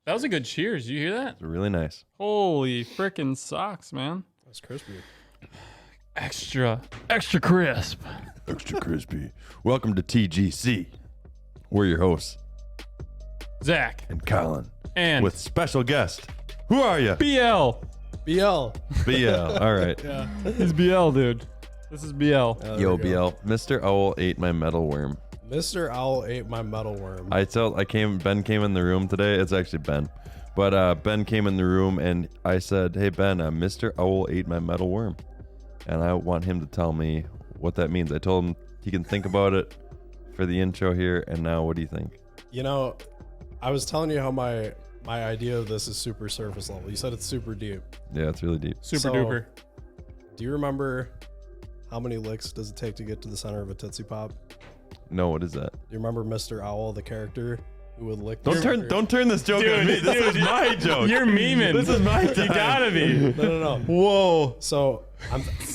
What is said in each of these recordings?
That was a good cheers. You hear that? It's really nice. Holy frickin' socks, man. That's crispy. Extra crisp. Extra crispy. Welcome to TGC. We're your hosts, Zach. And Colin. And with special guest. Who are you? BL. BL. All right. Yeah. He's BL, dude. This is BL. Oh, Yo, BL. Mr. Owl ate my metal worm. Mr. Owl ate my metal worm. Ben came in the room today. It's actually Ben. But Ben came in the room and I said, hey, Ben, Mr. Owl ate my metal worm. And I want him to tell me what that means. I told him he can think about it for the intro here. And now what do you think? You know, I was telling you how my idea of this is super surface level. You said it's super deep. Yeah, it's really deep. Super duper. Do you remember how many licks does it take to get to the center of a Tootsie Pop? No, what is that? Do you remember Mr. Owl, the character who would lick? Don't turn this joke on me. This is my joke. You're memeing. This is my time. You gotta be. No. Whoa. So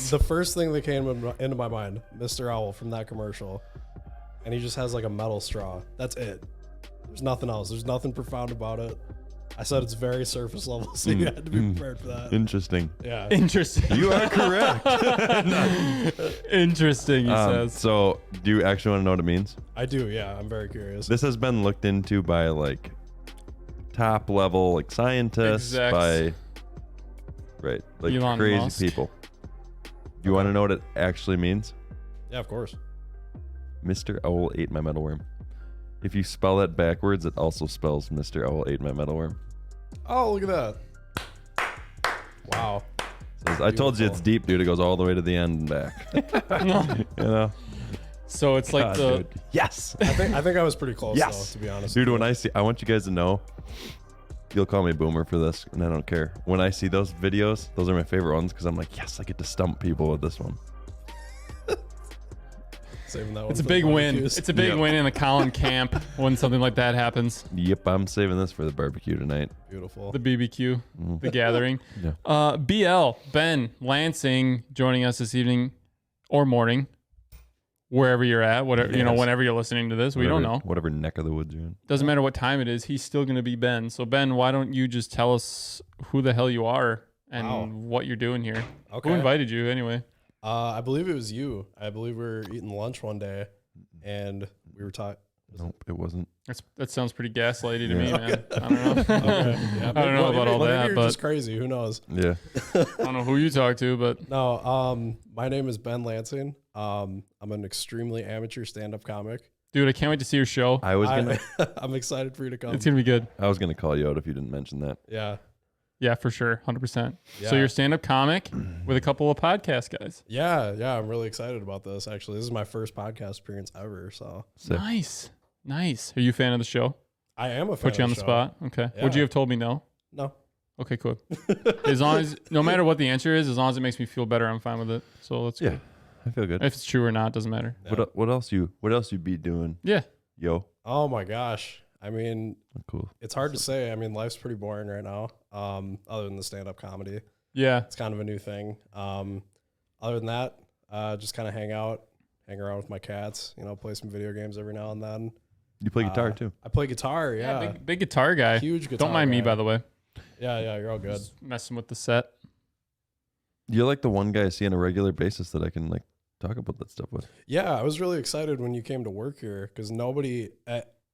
the first thing that came into my mind, Mr. Owl from that commercial, and he just has like a metal straw. That's it. There's nothing else. There's nothing profound about it. I said it's very surface level, so you had to be prepared for that. Interesting. Yeah. Interesting. You are correct. Interesting, he says. So, do you actually want to know what it means? I do, yeah. I'm very curious. This has been looked into by like top level like scientists, Execs. like Elon crazy Musk. people. Do you want to know what it actually means? Yeah, of course. Mr. Owl ate my metalworm. If you spell that backwards, it also spells Mr. Owl ate my metalworm. Oh, look at that. Wow. I told you it's deep, dude. It goes all the way to the end and back. You know? So it's like dude. Yes. I think I was pretty close, Yes. though, to be honest. Dude, I want you guys to know, you'll call me boomer for this, and I don't care. When I see those videos, those are my favorite ones because I'm like, yes, I get to stump people with this one. Saving that one it's a for the big win. barbecues. It's a big win in the Colin camp when something like that happens. Yep, I'm saving this for the barbecue tonight. Beautiful. The BBQ, the gathering. Yeah. BL, Ben Lansing, joining us this evening or morning, wherever you're at, whatever whenever you're listening to this. We don't know. Whatever neck of the woods you're in. Doesn't matter what time it is. He's still going to be Ben. So Ben, why don't you just tell us who the hell you are and what you're doing here? Okay. Who invited you anyway? I believe it was you. I believe we were eating lunch one day, and we were talking. Nope, it wasn't. That sounds pretty gaslighty to me, man. I don't know. Okay. Yeah, I don't know about all that, you're but just crazy. Who knows? Yeah. I don't know who you talk to, but No. My name is Ben Lansing. I'm an extremely amateur stand-up comic. dude, I can't wait to see your show. I'm excited for you to come. It's gonna be good. I was gonna call you out if you didn't mention that. Yeah. Yeah, for sure, 100%. Yeah. So you're a stand-up comic with a couple of podcast guys. Yeah. I'm really excited about this. Actually, this is my first podcast appearance ever. So Sick. Nice. Are you a fan of the show? I am a fan. Put you on the of show. spot. Okay. Yeah. Would you have told me no? No. Okay, cool. As long as, no matter what the answer is, as long as it makes me feel better, I'm fine with it. So let's Yeah, I feel good. If it's true or not, doesn't matter. Yeah. What else you be doing? Yeah. Yo. Oh my gosh. I mean, Cool. it's hard to say. I mean, life's pretty boring right now. Other than the stand-up comedy, Yeah. it's kind of a new thing. Other than that, just kind of hang around with my cats. Play some video games every now and then. You play guitar too. I play guitar. Yeah. Big guitar guy. Huge guitar. Don't mind me, guy. by the way. Yeah. You're all good. Just messing with the set. You're like the one guy I see on a regular basis that I can like talk about that stuff with. Yeah, I was really excited when you came to work here because nobody,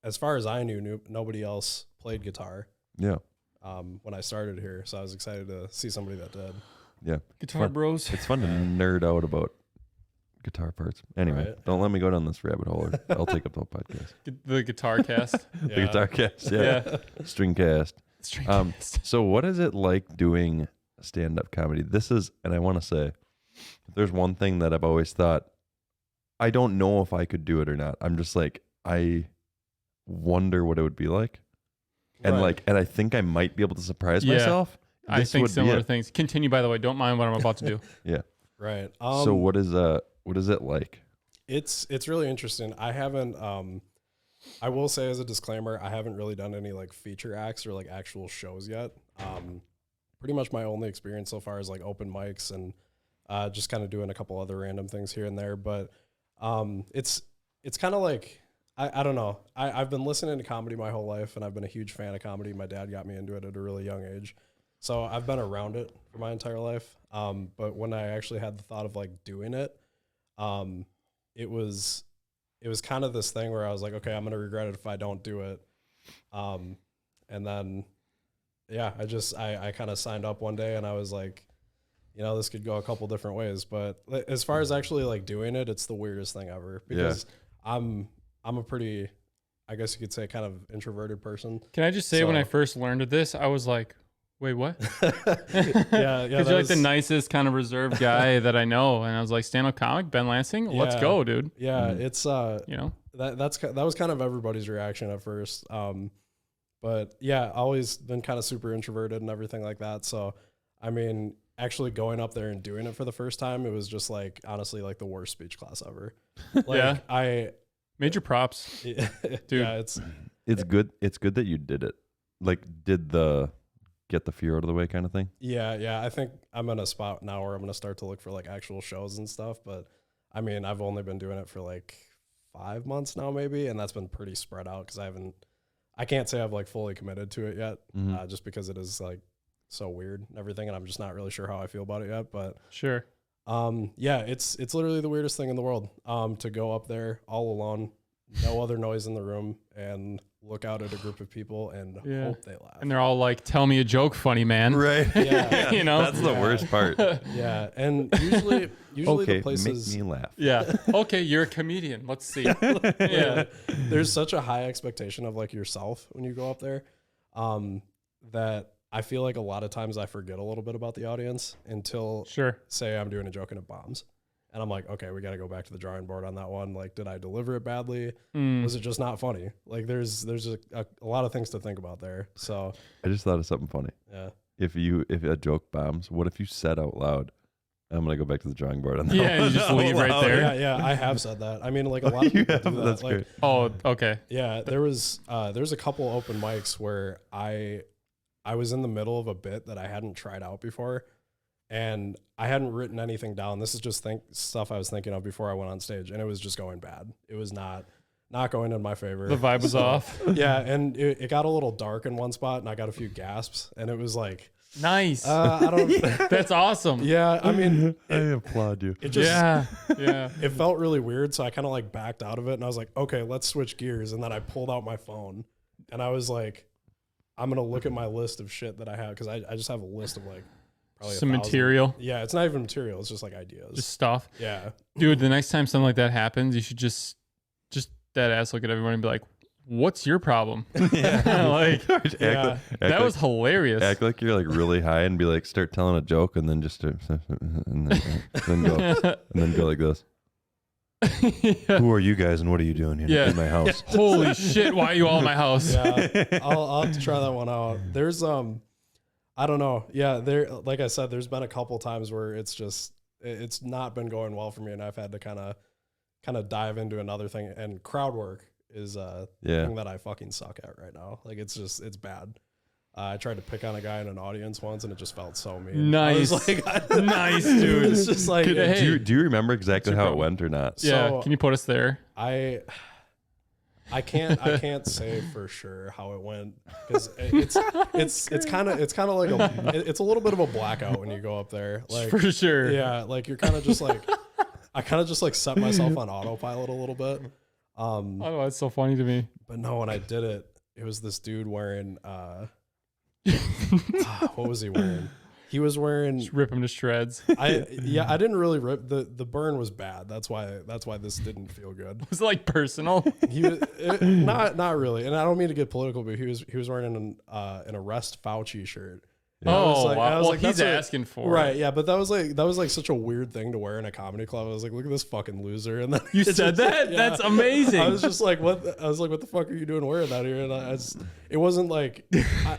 as far as I knew, nobody else played guitar. Yeah. When I started here, so I was excited to see somebody that did. Yeah. Guitar bros. It's fun to nerd out about guitar parts. Anyway, Right. don't let me go down this rabbit hole or I'll take up the whole podcast. The guitar cast. The guitar cast, yeah. String cast. So what is it like doing stand-up comedy? And I want to say, if there's one thing that I've always thought, I don't know if I could do it or not. I'm just like, I wonder what it would be like. And and I think I might be able to surprise myself. I think similar things. Continue, by the way. Don't mind what I'm about to do. Yeah. Right. So what is it like? It's really interesting. I haven't I will say as a disclaimer, I haven't really done any like feature acts or like actual shows yet. Pretty much my only experience so far is like open mics and just kind of doing a couple other random things here and there. But it's kind of like I don't know. I've been listening to comedy my whole life, and I've been a huge fan of comedy. My dad got me into it at a really young age. So I've been around it for my entire life. But when I actually had the thought of like doing it, it was kind of this thing where I was like, okay, I'm going to regret it if I don't do it. And then, yeah, I kind of signed up one day and I was like, you know, this could go a couple different ways. But as far as actually like doing it, it's the weirdest thing ever because I'm a pretty, I guess you could say, kind of introverted person. Can I just say, when I first learned of this, I was like, wait, what? Yeah. Because you're like the nicest kind of reserved guy that I know. And I was like, stand-up comic, Ben Lansing? Let's go, dude. Yeah, it's, you know, that was kind of everybody's reaction at first. But yeah, always been kind of super introverted and everything like that. So, I mean, actually going up there and doing it for the first time, it was just like, honestly, like the worst speech class ever. Like major props, dude. Yeah, it's good. It's good that you did it. Like, get the fear out of the way kind of thing. Yeah. I think I'm in a spot now where I'm going to start to look for like actual shows and stuff. But I mean, I've only been doing it for like 5 months now, maybe. And that's been pretty spread out because I can't say I've like fully committed to it yet, just because it is like so weird and everything. And I'm just not really sure how I feel about it yet, but sure. Yeah, it's literally the weirdest thing in the world, to go up there all alone, no other noise in the room, and look out at a group of people and hope they laugh. And they're all like, tell me a joke, funny man. Right. Yeah. You know, that's the worst part. Yeah. And usually okay, the places, make me laugh. Yeah. Okay. You're a comedian. Let's see. Yeah. There's such a high expectation of like yourself when you go up there, that I feel like a lot of times I forget a little bit about the audience until say I'm doing a joke and it bombs. And I'm like, okay, we got to go back to the drawing board on that one. Like, did I deliver it badly? Was it just not funny? Like, there's a lot of things to think about there. So I just thought of something funny. Yeah. If a joke bombs, what if you said out loud, I'm going to go back to the drawing board on that one? You just leave right there. Yeah, I have said that. I mean, like a lot of people do that. That's like, great. Oh, okay. Yeah, there's a couple open mics where I was in the middle of a bit that I hadn't tried out before. And I hadn't written anything down. This is just stuff I was thinking of before I went on stage, and it was just going bad. It was not going in my favor. The vibe was off. Yeah, and it got a little dark in one spot, and I got a few gasps, and it was like, nice. I don't. That's awesome. Yeah, I mean, I applaud you. It just, yeah. It felt really weird, so I kind of like backed out of it, and I was like, okay, let's switch gears. And then I pulled out my phone, and I was like, I'm gonna look at my list of shit that I have because I just have a list of like. Some material. Yeah, it's not even material. It's just like ideas. Just stuff. Yeah. Dude, the next time something like that happens, you should just dead ass look at everyone and be like, what's your problem? That was hilarious. Act like you're like really high and be like, start telling a joke and then just and then go like this. Who are you guys and what are you doing here in my house? Holy shit, why are you all in my house? Yeah. I'll have to try that one out. There's I don't know. Yeah, like I said, there's been a couple times where it's not been going well for me, and I've had to kind of dive into another thing. And crowd work is the thing that I fucking suck at right now. Like it's bad. I tried to pick on a guy in an audience once, and it just felt so mean. Nice, nice, dude. It's just like, do you remember exactly how it went or not? Yeah, so can you put us there? I can't say for sure how it went because it's kind of like it's a little bit of a blackout when you go up there. Like for sure. Yeah, like you're kind of just like I kind of just like set myself on autopilot a little bit. Oh, that's so funny to me. But no, when I did it, it was this dude wearing what was he wearing? He was wearing. Just rip him to shreds. I didn't really rip. The burn was bad. That's why this didn't feel good. Was it like personal? Not really. And I don't mean to get political, but he was wearing an Arrest Fauci shirt. Oh, wow. Well, he's asking for it. Right, yeah, but that was like such a weird thing to wear in a comedy club. I was like, look at this fucking loser. And then you said that? Yeah. That's amazing. I was just like, what? I was like, what the fuck are you doing wearing that here? And it wasn't like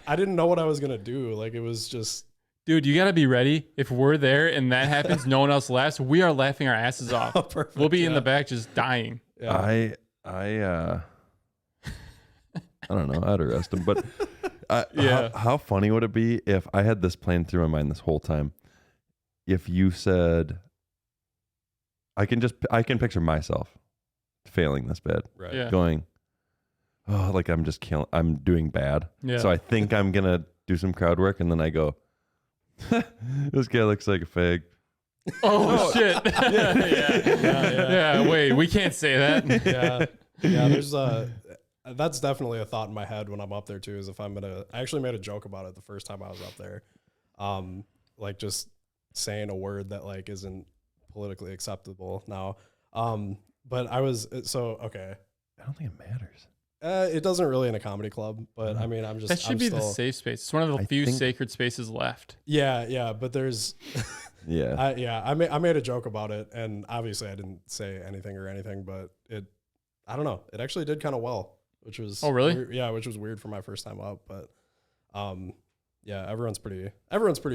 I didn't know what I was gonna do. Like it was just. Dude, you gotta be ready. If we're there and that happens, no one else laughs. We are laughing our asses off. Oh, perfect, we'll be in the back just dying. Yeah. I don't know. I'd arrest him, but. How funny would it be if I had this playing through my mind this whole time? If you said, I can picture myself failing this bad, right? Yeah. Going, oh, like I'm doing bad. Yeah. So I think I'm gonna do some crowd work, and then I go, this guy looks like a fag. Oh shit! Yeah. Wait, we can't say that. Yeah. There's that's definitely a thought in my head when I'm up there too, is if I actually made a joke about it the first time I was up there. Like just saying a word that like isn't politically acceptable now. But I was, okay. I don't think it matters. It doesn't really in a comedy club, but I mean, that should be the safe space. It's one of the few sacred spaces left. Yeah. But there's, I made a joke about it, and obviously I didn't say anything, but I don't know. It actually did kind of well. Which was really? Weird, which was weird for my first time up, but everyone's pretty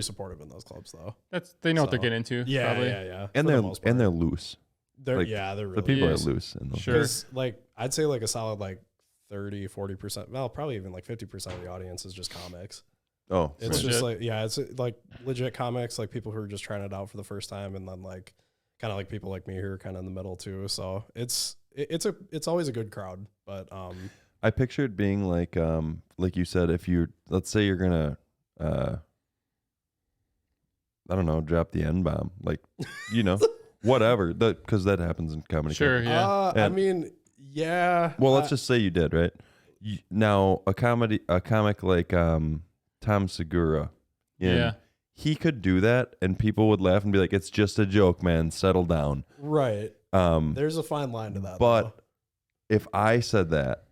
supportive in those clubs though. They know what they're getting into. Yeah, probably. yeah. And they're loose. They're really the people loose. are loose in those. Sure. Like I'd say like a solid like 30-40%, well, probably even like 50% of the audience is just comics. Oh, it's just like it's like legit comics, like people who are just trying it out for the first time, and then like kind of like people like me who are kind of in the middle too. So it's always a good crowd, but I pictured being like you said, if let's say you're gonna I don't know, drop the N-bomb, like whatever, because that happens in comedy. Sure, yeah. I mean, yeah. Well, let's just say you did, right? Now a comic like Tom Segura, he could do that, and people would laugh and be like, "It's just a joke, man. Settle down." Right. There's a fine line to that. But though. if I said that,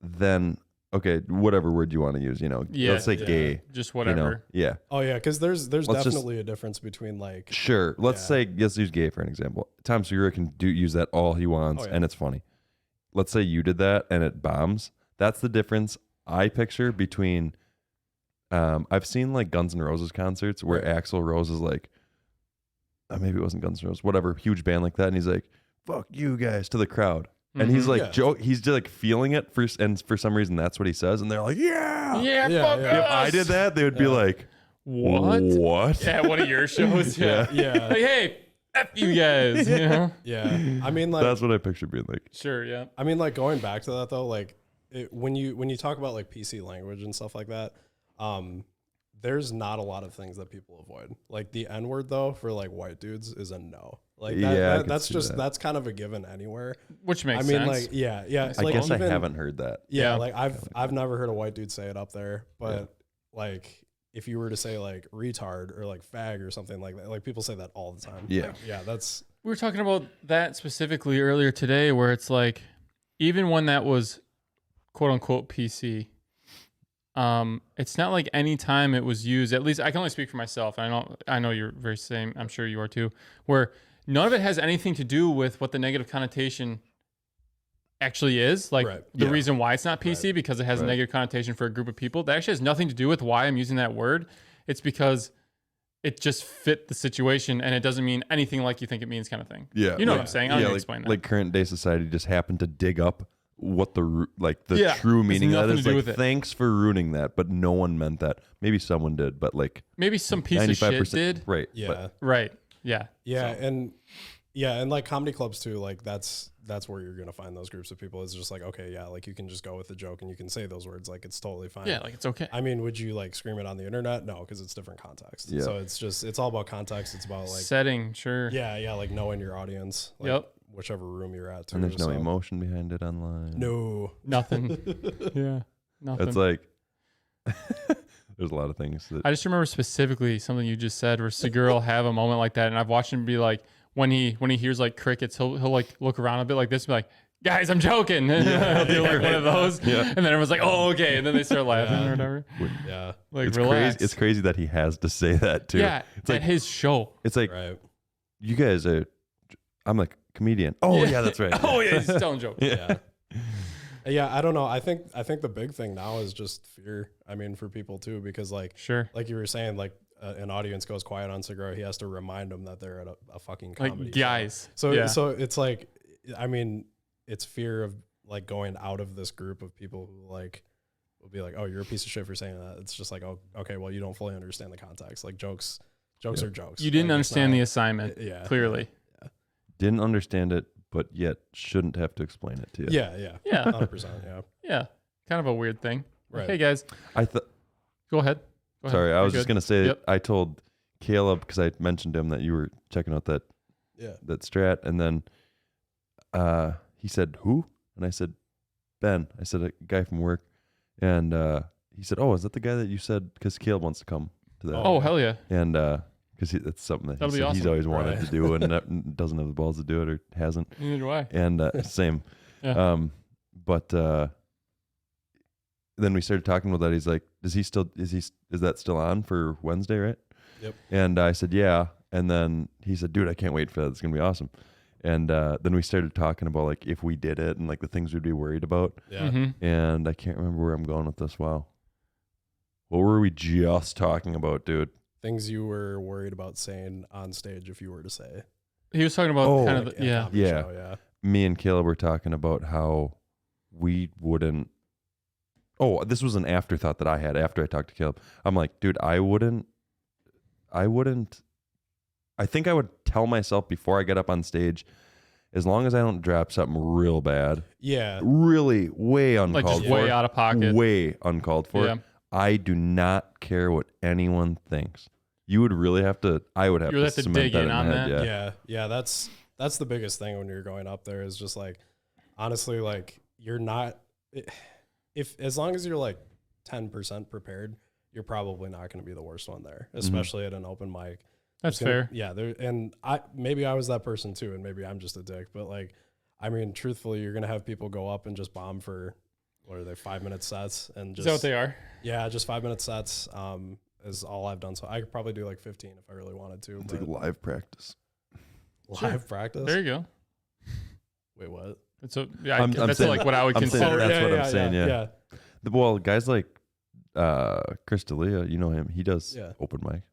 then okay, whatever word you want to use, let's say gay, just whatever. Yeah. Oh yeah, because there's definitely a difference between like. Sure. Let's use gay for an example. Tom Segura can use that all he wants, and it's funny. Let's say you did that and it bombs. That's the difference I picture between. I've seen like Guns N' Roses concerts where Axl Rose is like, maybe it wasn't Guns N' Roses, whatever, huge band like that, and he's like, "Fuck you guys" to the crowd. And he's like, he's just like feeling it and for some reason that's what he says, and they're like, fuck us. If I did that, they would be like, what? Yeah, one of your shows. Yeah. Like, hey, F you guys. Yeah. I mean, like that's what I picture being like. Sure. Yeah. I mean, like going back to that though, like when you talk about like PC language and stuff like that, there's not a lot of things that people avoid. Like the N-word though, for like white dudes is a no. Like that's kind of a given anywhere. Which makes sense. I mean, like, yeah. I like, guess I haven't heard that. Yeah, like I've never heard a white dude say it up there, but like if you were to say like retard or like fag or something like that, like people say that all the time. Yeah. Like, that's. We were talking about that specifically earlier today, where it's like, even when that was quote unquote PC, it's not like any time it was used, at least I can only speak for myself. And I know you're very same. I'm sure you are too, where none of it has anything to do with what the negative connotation actually is. Like the reason why it's not PC, because it has a negative connotation for a group of people. That actually has nothing to do with why I'm using that word. It's because it just fit the situation and it doesn't mean anything like you think it means, kind of thing. Yeah. You know what I'm saying? I don't explain that. Like current day society just happened to dig up what the true meaning of that is. Like, thanks for ruining that, but no one meant that. Maybe someone did, but like maybe some piece of shit did. Right. Yeah. But, right. Yeah. Yeah. So. And like comedy clubs too, like that's where you're gonna find those groups of people. It's just like, okay, yeah, like you can just go with the joke and you can say those words, like it's totally fine. Yeah, like it's okay. I mean, would you like scream it on the internet? No, because it's different context. Yeah. So it's all about context. It's about like setting, sure. Yeah, like knowing your audience. Like, whichever room you're at too. And there's no emotion behind it online. No. Nothing. Yeah. Nothing. It's like There's a lot of things that I just remember specifically something you just said where Segura will have a moment like that, and I've watched him be like, when he hears like crickets, he'll like look around a bit like this, and be like, guys, I'm joking. And he'll do like one of those, and then everyone's like, oh, okay, and then they start laughing or whatever. Yeah. Like, it's relax. crazy. It's crazy that he has to say that too. Yeah, it's at like his show. it's like Right. you guys are. I'm like comedian. Oh yeah, that's right. Oh yeah, he's telling jokes. Yeah. Yeah, I don't know. I think the big thing now is just fear. I mean, for people too, because like Sure. you were saying, like an audience goes quiet on Segura, he has to remind them that they're at a fucking comedy Like show. guys. So yeah. so it's like, I mean, it's fear of like going out of this group of people who like will be like, oh, you're a piece of shit for saying that. It's just like, oh, okay, well, you don't fully understand the context. Like jokes are jokes. You didn't Like, it's understand not- the assignment. Yeah. Clearly. Didn't understand it, but yet shouldn't have to explain it to you. Yeah. Yeah. 100%. Yeah. Yeah. Kind of a weird thing. Right. Hey guys, I thought. go ahead. Go ahead. Sorry, I You're was just good. gonna say. Yep. I told Caleb because I mentioned to him that you were checking out that Yeah. strat, and then he said who, and I said Ben. I said a guy from work, and he said, oh, is that the guy that you said? Because Caleb wants to come to that, Oh, hell yeah. and because that's something that That'll be he's awesome. always wanted Right. to do, and doesn't have the balls to do it or hasn't, Neither do I. and same. Yeah. But then we started talking about that. He's like, is that still on for Wednesday, right? Yep. And I said, yeah. And then he said, dude, I can't wait for that. It's going to be awesome. And then we started talking about like if we did it and like the things we'd be worried about. Yeah. Mm-hmm. And I can't remember where I'm going with this. Wow. What were we just talking about, dude? Things you were worried about saying on stage if you were to say. He was talking about Oh, kind Like, of, in a yeah. comedy Yeah. show, yeah. Me and Caleb were talking about how we wouldn't. Oh, this was an afterthought that I had after I talked to Caleb. I'm like, dude, I think I would tell myself before I get up on stage, as long as I don't drop something real bad, Yeah. really way Like uncalled just for, way out of pocket. way uncalled for, Yeah. I do not care what anyone thinks. You would really have to. I would have You would to have to cement dig that in in on my head. that. Yeah. Yeah. That's the biggest thing when you're going up there is just like, honestly, like you're not, if as long as you're like 10% prepared, you're probably not going to be the worst one there, especially at an open mic. That's It's gonna- fair. Yeah, and maybe I was that person too, and maybe I'm just a dick. But like, I mean, truthfully, you're gonna have people go up and just bomb for what are they 5-minute sets and Is just that what they are? yeah, just 5-minute sets. Is all I've done. So I could probably do like 15 if I really wanted to. It's But like live practice. live practice. There you go. Wait, what? That's yeah. I'm that's saying- like what I would I'm saying consider. that's what I'm saying, yeah. Well, guys like Chris D'Elia, you know him. He does Yeah. open mic.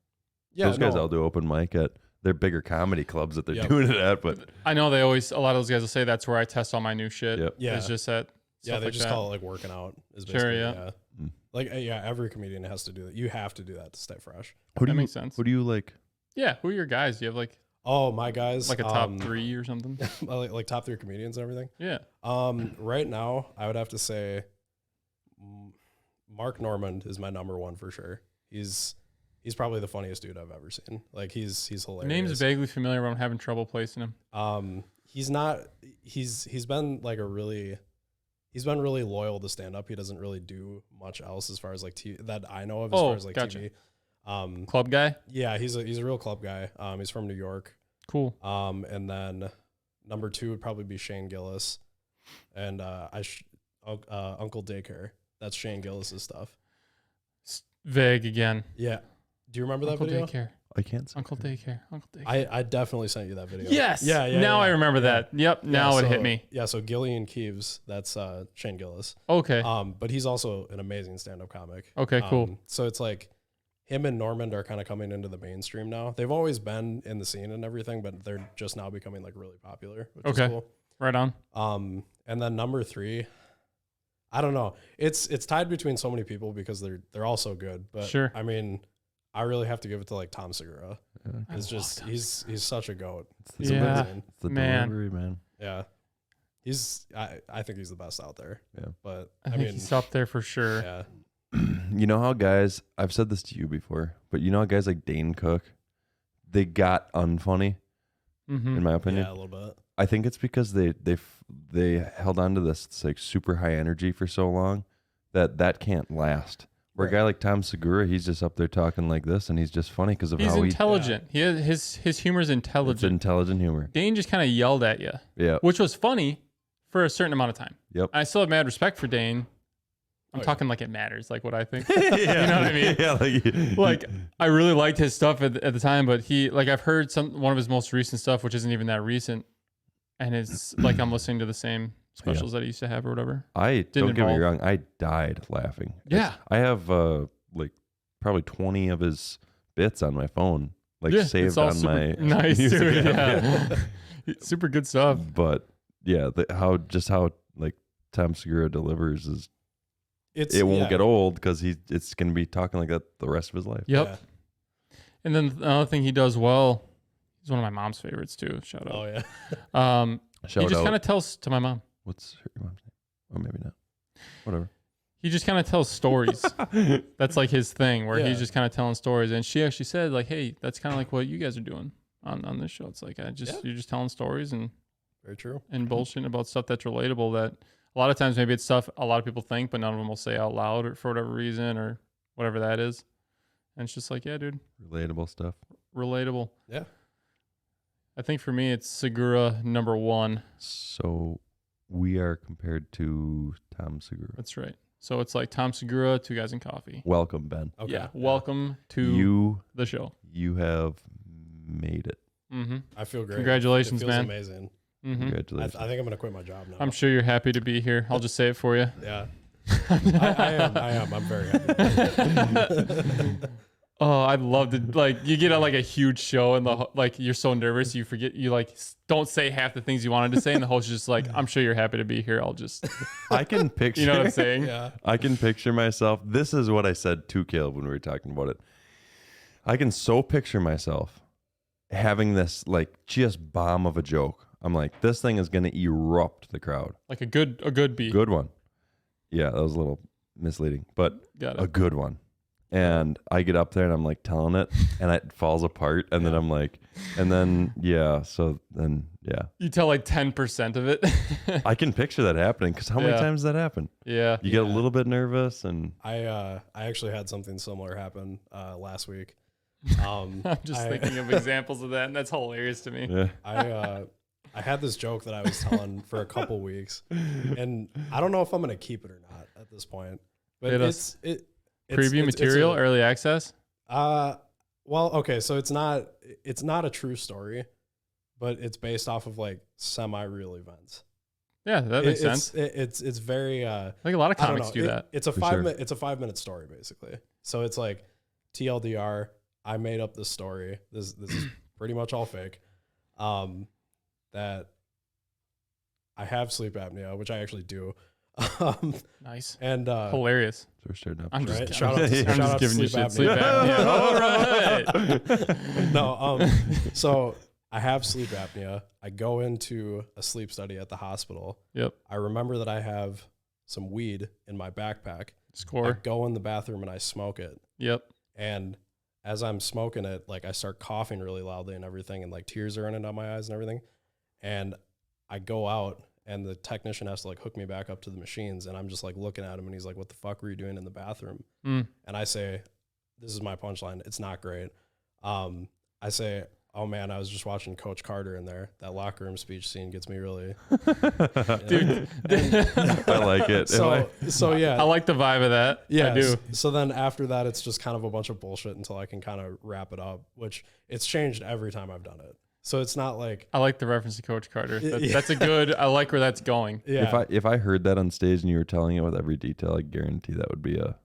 Yeah, Those guys no, all do open mic at their bigger comedy clubs that they're Yep. doing it at. But I know they always, a lot of those guys will say that's where I test all my new shit. Yep. Yeah. It's just that. yeah, stuff they like just that. call it like working out. Is Sure, basically, yeah. Mm. Like yeah, every comedian has to do that. You have to do that to stay fresh. who do That you makes sense. Who do you like? Yeah. Who are your guys? Do you have Oh, my guys, like a top 3 or something? like top 3 comedians and everything. Yeah. Right now, I would have to say Mark Normand is my number one for sure. He's probably the funniest dude I've ever seen. Like he's The hilarious. name's vaguely familiar, but I'm having trouble placing him. He's not. He's been like he's been really loyal to stand up. He doesn't really do much else as far as like that I know of as far as like gotcha. TV. Club guy? Yeah, he's a real club guy. He's from New York. Cool. And then number 2 would probably be Shane Gillis, and Uncle Daycare. That's Shane Gillis's stuff. Vague again. Yeah. Do you remember Uncle that video? Daycare. I can't say. Uncle Daycare. Uncle Daycare. I definitely sent you that video. Yes. Yeah. Now I yeah. remember that. Yep. Now it hit me. Yeah. So Gillian Keeves, that's Shane Gillis. Okay. But he's also an amazing stand-up comic. Okay, cool. So it's like him and Normand are kind of coming into the mainstream now. They've always been in the scene and everything, but they're just now becoming like really popular, which Okay. is cool. Right on. And then number 3, I don't know. It's tied between so many people because they're all so good. But Sure. I mean, I really have to give it to like Tom Segura. I It's just love he's such a goat. It's He's Yeah. amazing. It's the Man. delivery, man. Yeah. I think he's the best out there. Yeah. But I I think mean, he's up there for sure. yeah. You know how guys? I've said this to you before, but you know how guys like Dane Cook, they got unfunny, Mm-hmm. in my opinion. Yeah, a little bit. I think it's because they held on to this like super high energy for so long that can't last. Where a guy like Tom Segura, he's just up there talking like this, and he's just funny because of He's how intelligent. He has his humor is it's intelligent. intelligent humor. Dane just kind of yelled at you, Yeah. which was funny for a certain amount of time. Yep. I still have mad respect for Dane. I'm yeah. talking like it matters, like what I think. Yeah. You know what I mean? Yeah. Like I really liked his stuff at the time, but I've heard one of his most recent stuff, which isn't even that recent, and it's like I'm listening to the same specials that he used to have or whatever. Don't get me wrong. I died laughing. Yeah. I have like probably 20 of his bits on my phone, like Yeah, it's saved all on super my nice, music dude. app. Yeah. Super good stuff. But yeah, how like Tom Segura delivers is it won't get old because it's gonna be talking like that the rest of his life. Yep. Yeah. And then another thing he does well, he's one of my mom's favorites too. Shout out. Oh yeah. Shout he just out. kind of tells to my mom. What's your mom's name? Or maybe not. Whatever. He just kind of tells stories. That's like his thing, where Yeah. he's just kind of telling stories. And she actually said, like, "Hey, that's kind of like what you guys are doing on this show. It's like you're just telling stories and Very true. bullshitting about stuff that's relatable. That a lot of times maybe it's stuff a lot of people think, but none of them will say out loud or for whatever reason or whatever that is. And it's just like, yeah, dude, Relatable stuff. relatable. Yeah. I think for me, it's Segura number 1. So we are compared to Tom Segura. That's right. So it's like Tom Segura, 2 Guys in Coffee. Welcome, Ben. Okay. Yeah. Welcome to the show. You have made it. Mm-hmm. I feel great. Congratulations, it feels man. Amazing. Mm-hmm. Congratulations. I think I'm gonna quit my job now. I'm sure you're happy to be here. I'll just say it for you. Yeah. I am. I'm very happy. Oh, I'd love to, like, you get a huge show and you're so nervous you forget, you don't say half the things you wanted to say, and the host is just like, I'm sure you're happy to be here. I'll just, I can picture. you know what I'm saying? Yeah. I can picture myself. This is what I said to Caleb when we were talking about it. I can so picture myself having this just bomb of a joke. I'm like, this thing is going to erupt the crowd. Like a good beat. Good one. Yeah, that was a little misleading, but Got it. a good one. And I get up there and I'm like telling it, and it falls apart. And then I'm like, and then so then You tell 10% of it. I can picture that happening because how many Yeah. times does that happen? Yeah. You get a little bit nervous, and I actually had something similar happen last week. I'm just thinking of examples of that, and that's hilarious to me. yeah, I had this joke that I was telling for a couple weeks, and I don't know if I'm gonna keep it or not at this point. But Hit it's Preview material, early access. well, okay, so it's not a true story, but it's based off of semi-real events. Yeah, that makes sense. It's very I think a lot of I don't comics know. do that. It's a For 5 sure. minute it's a 5-minute story basically. So it's like TLDR, I made up this story. This is pretty much all fake. That I have sleep apnea, which I actually do. Nice. And Hilarious. so we're starting up. I'm just, Right? I'm Shout out just, to- I'm shout just out to giving you sleep shit. Sleep apnea. apnea. All right. no, so I have sleep apnea. I go into a sleep study at the hospital. Yep. I remember that I have some weed in my backpack. I Score. go in the bathroom and I smoke it. Yep. And as I'm smoking it, I start coughing really loudly and everything, and tears are running down my eyes and everything. And I go out, and the technician has to hook me back up to the machines, and I'm just looking at him, and he's like, "What the fuck were you doing in the bathroom?" Mm. And I say, "This is my punchline. It's not great." I say, "Oh man, I was just watching Coach Carter in there. That locker room speech scene gets me really." Dude. I like it. So yeah, I like the vibe of that. yeah. I do. So then after that, it's just kind of a bunch of bullshit until I can kind of wrap it up, which it's changed every time I've done it. So it's not like, I like the reference to Coach Carter. Yeah. That's a good, I like where that's going. yeah. If I heard that on stage and you were telling it with every detail, I guarantee that would be a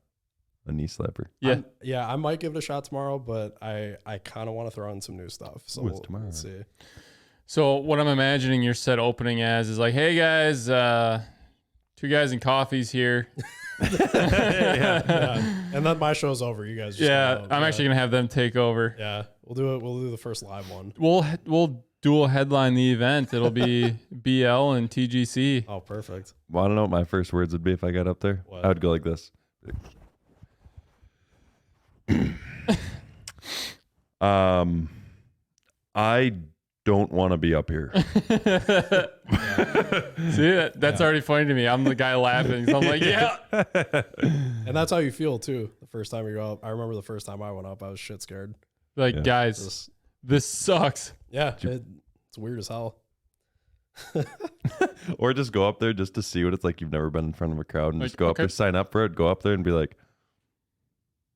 knee slapper. Yeah. I might give it a shot tomorrow, but I kind of want to throw in some new stuff. So Ooh, it's tomorrow. we'll see. So what I'm imagining your set opening as is hey guys, 2 Guys in Coffee's here. Yeah. And then my show's over. You guys just Yeah, go, I'm actually gonna have them take over. Yeah, we'll do it. We'll do the first live one. We'll dual headline the event. It'll be BL and TGC. Oh, perfect. Want to know what my first words would be if I got up there? What? I would go like this. I don't want to be up here. See, that's already funny to me. I'm the guy laughing. So I'm like, yeah. And that's how you feel too. The first time you go up, I remember the first time I went up, I was shit scared. Like, Yeah. guys, this sucks. Yeah, it's weird as hell. Or just go up there just to see what it's like. You've never been in front of a crowd and Like, just go up okay. there, sign up for it, go up there and be like,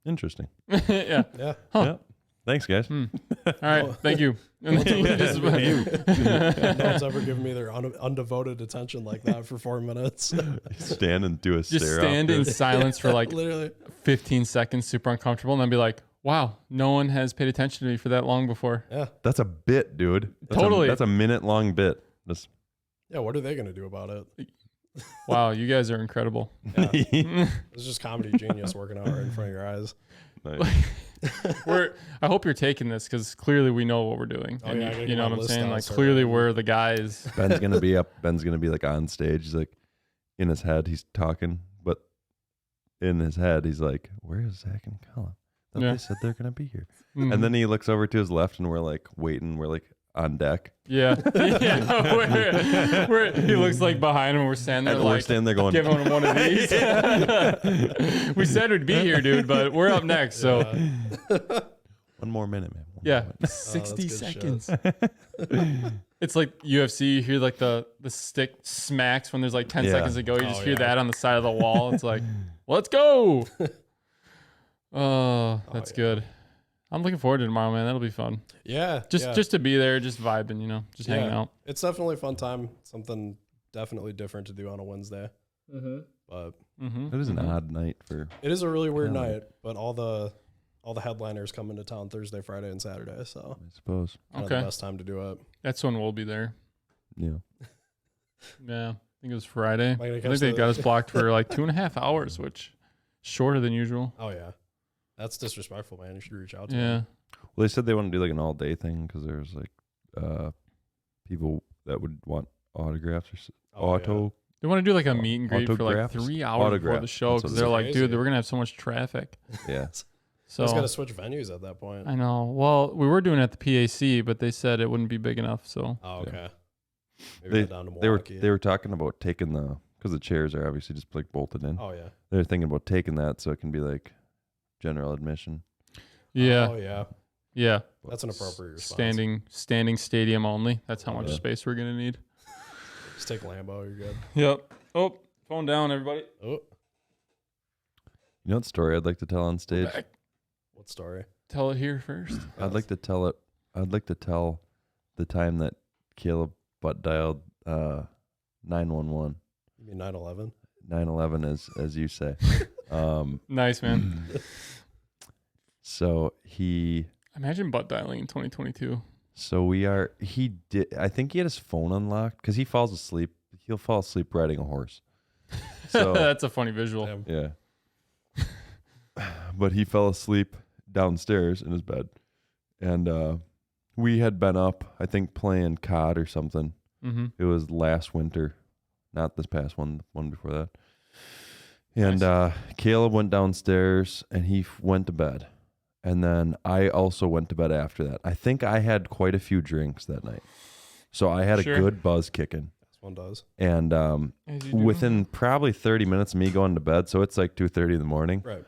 interesting. Yeah. Yeah. Huh. Yeah. Thanks, guys. All right. Thank you. And then you just- No one's ever given me their undevoted attention like that for 4 minutes. Stand and do a just stare stand off in the- silence for like Literally. 15 seconds, super uncomfortable, and then be like, wow, no one has paid attention to me for that long before. Yeah. That's a bit, dude. Totally. That's a minute long bit. Just Yeah. What are they going to do about it? Wow, you guys are incredible. Yeah. It's just comedy genius working out right in front of your eyes. nice. I hope you're taking this because clearly we know what we're doing. Oh, And yeah, I gotta you get know my what I'm list saying? down, Like start clearly writing. we're the guys. Ben's gonna be up. Ben's gonna be like on stage. He's like in his head, he's talking, but in his head, he's like, "Where is Zach and Colin? Thought Yeah. They said they're gonna be here." Mhm. And then he looks over to his left, and we're like waiting. We're like on deck, Yeah. Yeah. He looks like behind him. We're standing there and we're like standing there going, giving him one of these. We said we'd be here, dude, but we're up next. So "One more minute, man. One yeah, more minute." 60 good shit. seconds. It's like UFC. You hear like the stick smacks when there's like 10 Yeah. seconds to go. You just Oh, hear yeah. that on the side of the wall. It's like, let's go. Oh, that's yeah. good. I'm looking forward to tomorrow, man. That'll be fun. Yeah. Just to be there, just vibing, you know, just hanging out. It's definitely a fun time. Something definitely different to do on a Wednesday. But Mm-hmm. It is an odd night for. it is a really weird Yeah. night. But all the headliners come into town Thursday, Friday, and Saturday. So I suppose. kind of Okay. the best time to do it. That's when we'll be there. Yeah. Yeah. I think it was Friday. Am I gonna I catch think they the- got us blocked for like 2.5 hours, which is shorter than usual. Oh yeah, that's disrespectful, man. You should reach out to Yeah. them. Well, they said they want to do like an all day thing because there's like people that would want autographs or Oh, auto. They want to do like a meet and greet for like Autographs? 3 hours before the Autographs. show That's what because it they're is. like, Crazy. dude, we're gonna have so much traffic. Yeah. So Just got to switch venues at that point. I know. Well, we were doing it at the PAC, but they said it wouldn't be big enough. So Oh, okay. Maybe They go down to they were Milwaukee. they were talking about taking the because the chairs are obviously just like bolted in. Oh yeah. They're thinking about taking that so it can be like general admission. yeah, Oh yeah. yeah. That's an appropriate response. Standing stadium only. That's how much Yeah. space we're gonna need. Just take Lambo. You're good. Yep. Oh, phone down, everybody. Oh, You know what story I'd like to tell on stage? Back. what story? Tell it here first. I'd like to tell it. I'd like to tell the time that Caleb butt dialed 911. You mean 9/11? 911 as you say. Nice, man. So he Imagine butt dialing in 2022. he did I think he had his phone unlocked because he falls asleep. He'll fall asleep riding a horse. So That's a funny visual. Damn. yeah. But he fell asleep downstairs in his bed. And we had been up, I think playing COD or something. Mm-hmm. It was last winter, not this past one, the one before that. And Caleb went downstairs and he went to bed. And then I also went to bed after that. I think I had quite a few drinks that night. So I had Sure. a good buzz kicking. This one does. And As you do. within probably 30 minutes of me going to bed, so it's like 2:30 in the morning, Right.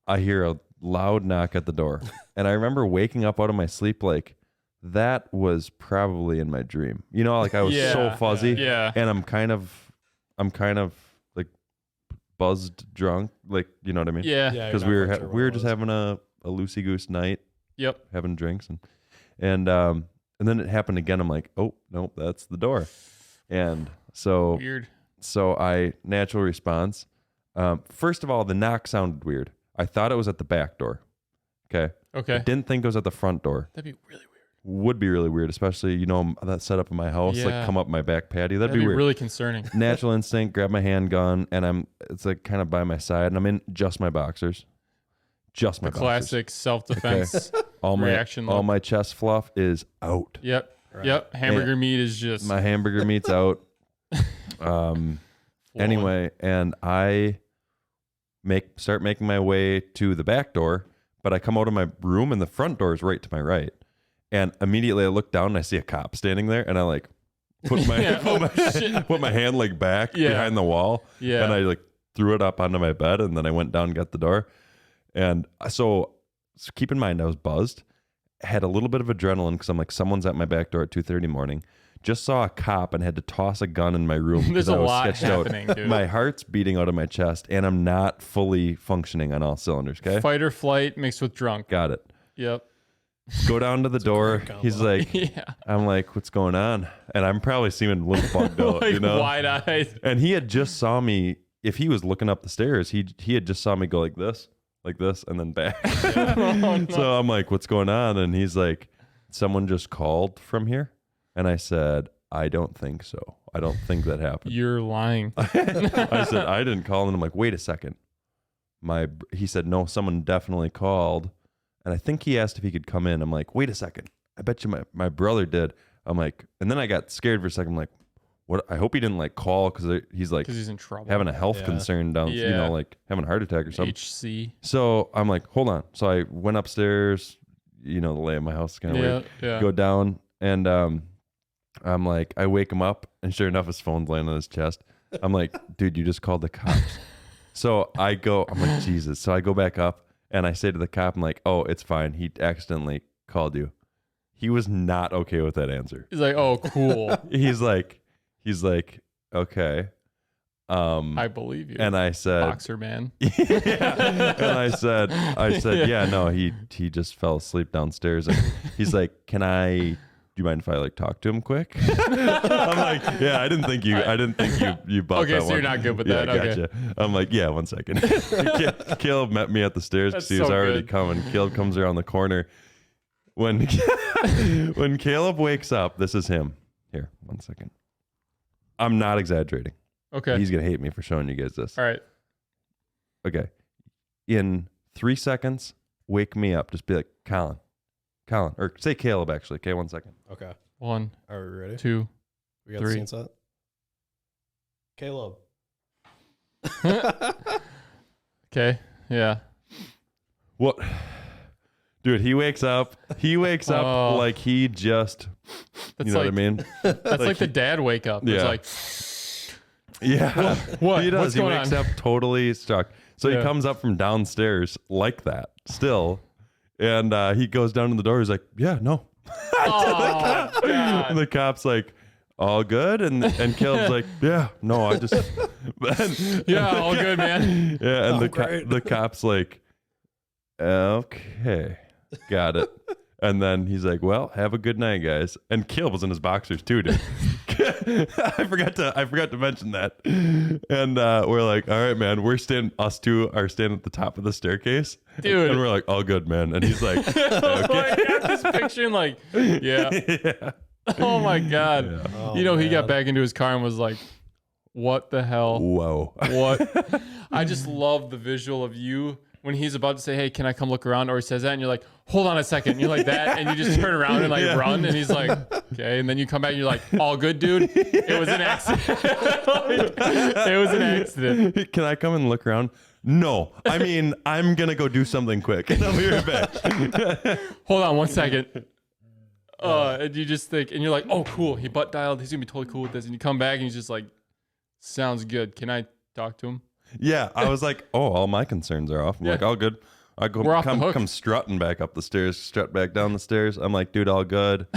I hear a loud knock at the door. And I remember waking up out of my sleep like that was probably in my dream. You know, like I was so Yeah. fuzzy. Yeah. And I'm kind of like buzzed drunk, like, you know what I mean? Yeah. Yeah. Because you're we not were quite sure we what were it just was. having a loosey goose night, Yep. having drinks, and then it happened again. I'm like, oh nope, that's the door. And so Weird. I natural response. First of all, the knock sounded weird. I thought it was at the back door. Okay. I Okay. didn't think it was at the front door. That'd be really weird. Would be really weird, especially, you know, that setup in my house, like Yeah. come up my back patio. That'd, That'd be weird. really concerning. Natural instinct, grab my handgun, and it's like kind of by my side, and I'm in just my boxers. Just my The boxers. classic self-defense All my reaction all look. my chest fluff is out. Yep. Right. Yep. Hamburger meat is just My hamburger meat's out. flowing. Anyway, and I start making my way to the back door, but I come out of my room and the front door is right to my right. And immediately I look down and I see a cop standing there, and I like put my put my hand like back behind the wall, and I like threw it up onto my bed, and then I went down and got the door. And so keep in mind, I was buzzed, had a little bit of adrenaline because I'm like, someone's at my back door at 2:30 in the morning. Just saw a cop and had to toss a gun in my room. There's a lot happening, dude. My heart's beating out of my chest, and I'm not fully functioning on all cylinders. Okay, fight or flight mixed with drunk. Got it. Yep. Go down to the door. He's like, I'm like, what's going on? And I'm probably seeming a little bugged out, like wide-eyed. And he had just saw me. If he was looking up the stairs, he had just saw me go like this, and then back. No. So I'm like, what's going on? And he's like, someone just called from here. And I said, I don't think so. I don't think that happened. You're lying. I said, I didn't call. And I'm like, wait a second. He said, no, someone definitely called. And I think he asked if he could come in. I'm like, wait a second. I bet you my brother did. I'm like, and then I got scared for a second. I'm like, what? I hope he didn't like call because he's like, he's in trouble, having a health concern down, like having a heart attack or something. HC. So I'm like, hold on. So I went upstairs. The lay of my house is kind of weird. Yeah. Go down, and I'm like, I wake him up, and sure enough, his phone's laying on his chest. I'm like, dude, you just called the cops. So I'm like, Jesus. So I go back up, and I say to the cop, I'm like, oh, it's fine. He accidentally called you. He was not okay with that answer. He's like, oh, cool. He's like, okay. I believe you. And I said, boxer man. Yeah. And I said, yeah, no, he just fell asleep downstairs. And he's like, do you mind if I like talk to him quick? I'm like, yeah, I didn't think you bought okay, that so one. you're not good with that. Okay. Gotcha. I'm like, yeah, 1 second. Caleb met me at the stairs because he was already coming. Caleb comes around the corner. When Caleb wakes up, this is him. Here, 1 second. I'm not exaggerating. Okay. He's going to hate me for showing you guys this. All right. Okay. In 3 seconds, wake me up. Just be like, Colin. Or say Caleb, actually. Okay, 1 second. Okay. 1. Are we ready? 2. We got 3. the scene set? Caleb. Okay. Yeah. What? Dude, he wakes up like he just, that's know like, what I mean? That's like the dad wake up. Yeah. It's like, yeah. What? He does. What's He going wakes on? up totally struck. So he comes up from downstairs like that still. And he goes down to the door. He's like, yeah, no. Oh, God. And the cop's like, all good? And Caleb's like, yeah, no, I just. Yeah, all good, man. Yeah, and the cop's like, okay, got it. And then he's like, well, have a good night, guys. And Caleb was in his boxers too, dude. I forgot to mention that. And we're like, all right, man, us two are standing at the top of the staircase. Dude. And we're like, all good, man. And he's like, okay. I got this picture and like, yeah. Oh my God. Yeah. Oh, he got back into his car and was like, what the hell? Whoa. What? I just love the visual of you when he's about to say, hey, can I come look around? Or he says that and you're like, hold on a second. And you're like that. And you just turn around and like run. And he's like, okay. And then you come back and you're like, all good, dude. It was an accident. It was an accident. Can I come and look around? No. I mean, I'm going to go do something quick. And I'll be right back. Hold on 1 second. And you just think, and you're like, oh, cool. He butt dialed. He's going to be totally cool with this. And you come back and he's just like, sounds good. Can I talk to him? Yeah, I was like, oh, all my concerns are off. I'm like, all good. I come strutting back up the stairs, strut back down the stairs. I'm like, dude, all good.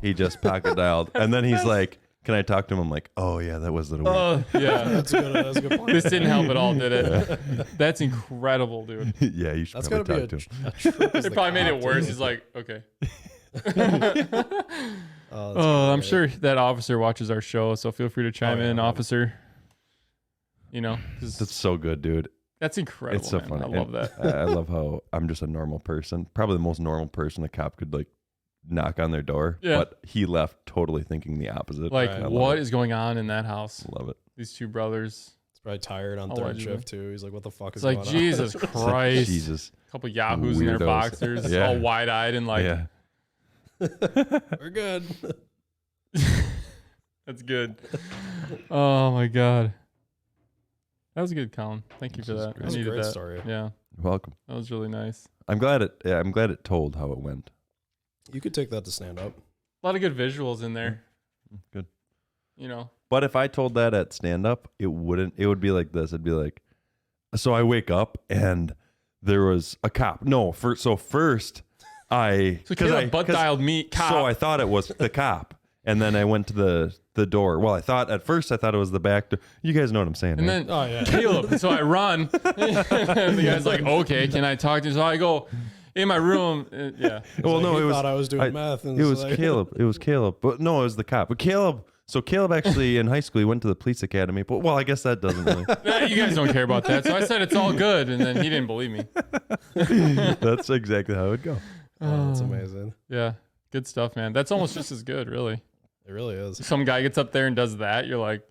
He just pocket dialed. And then he's like, can I talk to him? I'm like, oh, yeah, that was a little weird. Yeah. That's a good point. This didn't help at all, did it? That's incredible, dude. Yeah, you should That's probably gotta be talk to him. It probably made it worse. He's like, okay. I'm sure that officer watches our show, so feel free to chime in, officer. That's so good, dude. That's incredible. It's so man. funny. I love that. I love how I'm just a normal person. Probably the most normal person a cop could like knock on their door. Yeah. But he left totally thinking the opposite. Like, I what is going on in that house? love it. These two brothers. He's probably tired on third shift too. He's like, what the fuck is It's going like, on? Jesus Christ. Jesus. A couple yahoos in their Weirdos. boxers, Yeah. all wide-eyed and like, Yeah. We're good. that's good. Oh, my God. That was good, Colin. Thank you for that. That was I a needed great that. story. Yeah, Welcome. that was really nice. I'm glad it told how it went. You could take that to stand up. A lot of good visuals in there. Good. You know. But if I told that at stand up, it would be like this. It'd be like, so I wake up and there was a cop. No, first So Caleb butt dialed me cop. So I thought it was the cop. And then I went to the door. Well, at first I thought it was the back door. You guys know what I'm saying, and right? then Caleb. So I run. And the guy's like, okay, can I talk to you? So I go in my room. Yeah. Well, no, he it was. thought I was doing math. And It was like, Caleb. It was Caleb. But no, it was the cop. But Caleb. So Caleb actually in high school he went to the police academy. But I guess that doesn't really. You guys don't care about that. So I said it's all good, and then he didn't believe me. That's exactly how it would go. Oh, that's amazing. Yeah. Good stuff, man. That's almost just as good, really. It really is. Some guy gets up there and does that. You're like,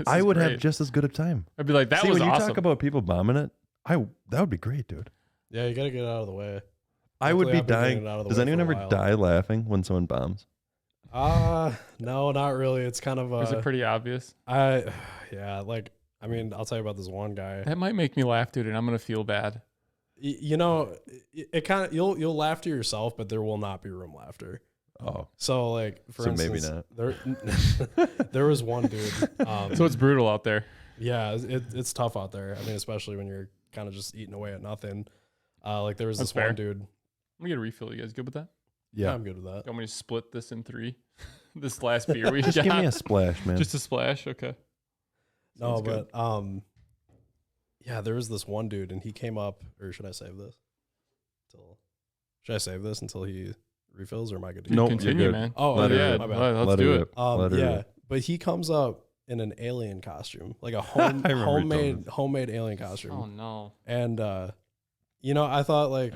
I would have just as good a time. I'd be like, that was when you awesome. talk about people bombing it, that would be great, dude. Yeah, you got to get out of the way. I would be I've been getting dying. it out of the Does way anyone for a ever while. die laughing when someone bombs? No, not really. It's kind of Is it pretty obvious? like I mean, I'll tell you about this one guy. That might make me laugh, dude, and I'm gonna feel bad. You know, it kind of you'll laugh to yourself, but there will not be room laughter. Oh, So like for So instance, maybe not. There was one dude. So it's brutal out there. Yeah, it's tough out there. I mean, especially when you're kind of just eating away at nothing. Like there was That's this one fair. dude. Let me get a refill. You guys good with that? Yeah, I'm good with that. You want me to split this in 3? This last beer we just got. give me a splash, man. Just a splash. Okay. No, Sounds good. but yeah, there was this one dude, and he came up. Or should I save this? Should I save this until he refills, or am I good to go? Nope, you're Continue, good. man. Oh, Let her yeah. rip. my bad. Let's Let her do it. rip. Let her Yeah, rip. but he comes up in an alien costume, like a I remember you told me. homemade alien costume. Oh no. And I thought like